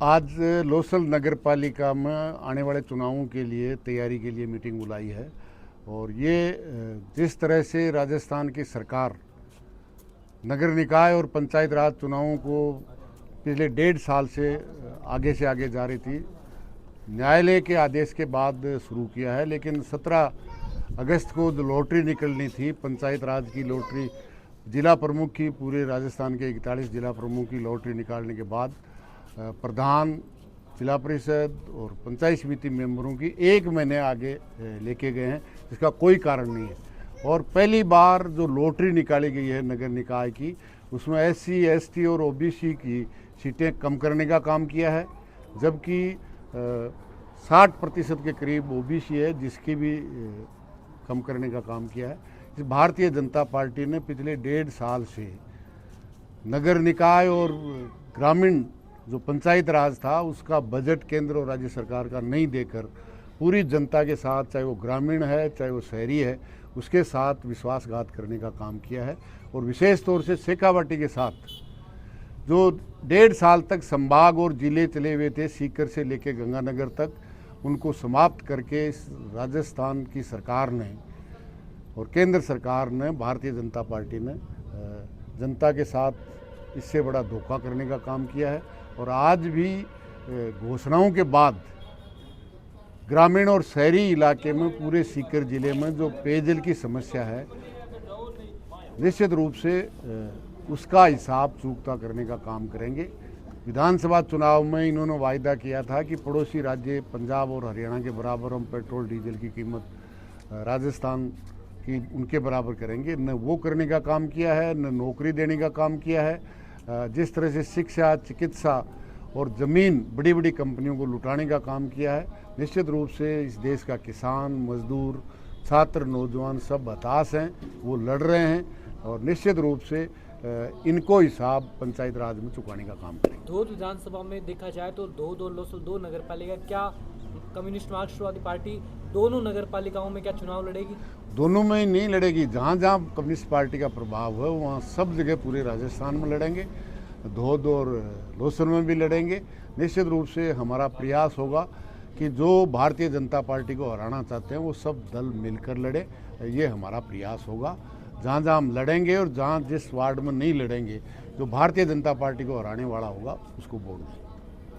आज लोसल नगर पालिका में आने वाले चुनावों के लिए तैयारी के लिए मीटिंग बुलाई है। और ये जिस तरह से राजस्थान की सरकार नगर निकाय और पंचायत राज चुनावों को पिछले 1.5 साल से आगे जा रही थी, न्यायालय के आदेश के बाद शुरू किया है। लेकिन 17 अगस्त को जो लॉटरी निकलनी थी, पंचायत राज की लॉटरी, जिला प्रमुख की, पूरे राजस्थान के 41 जिला प्रमुख की लॉटरी निकालने के बाद प्रधान, जिला परिषद और पंचायत समिति मेंबरों की 1 महीने आगे लेके गए हैं, जिसका कोई कारण नहीं है। और पहली बार जो लॉटरी निकाली गई है नगर निकाय की, उसमें SC, ST और OBC की सीटें कम करने का काम किया है, जबकि 60% के करीब OBC है, जिसकी भी कम करने का काम किया है। इस भारतीय जनता पार्टी ने पिछले 1.5 साल से नगर निकाय और ग्रामीण जो पंचायत राज था उसका बजट केंद्र और राज्य सरकार का नहीं देकर पूरी जनता के साथ, चाहे वो ग्रामीण है चाहे वो शहरी है, उसके साथ विश्वासघात करने का काम किया है। और विशेष तौर से शेखावाटी के साथ जो 1.5 साल तक संभाग और जिले चले हुए थे, सीकर से लेकर गंगानगर तक, उनको समाप्त करके राजस्थान की सरकार ने और केंद्र सरकार ने, भारतीय जनता पार्टी ने जनता के साथ इससे बड़ा धोखा करने का काम किया है। और आज भी घोषणाओं के बाद ग्रामीण और शहरी इलाके में, पूरे सीकर जिले में जो पेयजल की समस्या है, निश्चित रूप से उसका हिसाब चूकता करने का काम करेंगे। विधानसभा चुनाव में इन्होंने वायदा किया था कि पड़ोसी राज्य पंजाब और हरियाणा के बराबर हम पेट्रोल डीजल की कीमत राजस्थान की उनके बराबर करेंगे। न वो करने का काम किया है, न नौकरी देने का काम किया है। जिस तरह से शिक्षा, चिकित्सा और ज़मीन बड़ी बड़ी कंपनियों को लुटाने का काम किया है, निश्चित रूप से इस देश का किसान, मजदूर, छात्र, नौजवान सब हताश हैं, वो लड़ रहे हैं। और निश्चित रूप से इनको हिसाब पंचायत राज में चुकाने का काम करेंगे। धोद विधानसभा में देखा जाए तो दो लोसल 2 नगर पालिका, क्या कम्युनिस्ट मार्क्सवादी पार्टी दोनों नगर पालिकाओं में क्या चुनाव लड़ेगी? दोनों में ही नहीं लड़ेगी। जहाँ जहाँ कम्युनिस्ट पार्टी का प्रभाव है वहाँ सब जगह पूरे राजस्थान में लड़ेंगे, धोद और लोसल में भी लड़ेंगे। निश्चित रूप से हमारा प्रयास होगा कि जो भारतीय जनता पार्टी को हराना चाहते हैं वो सब दल मिलकर लड़े, ये हमारा प्रयास होगा। जहाँ जहाँ हम लड़ेंगे और जहाँ जिस वार्ड में नहीं लड़ेंगे, जो भारतीय जनता पार्टी को हराने वाला होगा उसको वोट देंगे।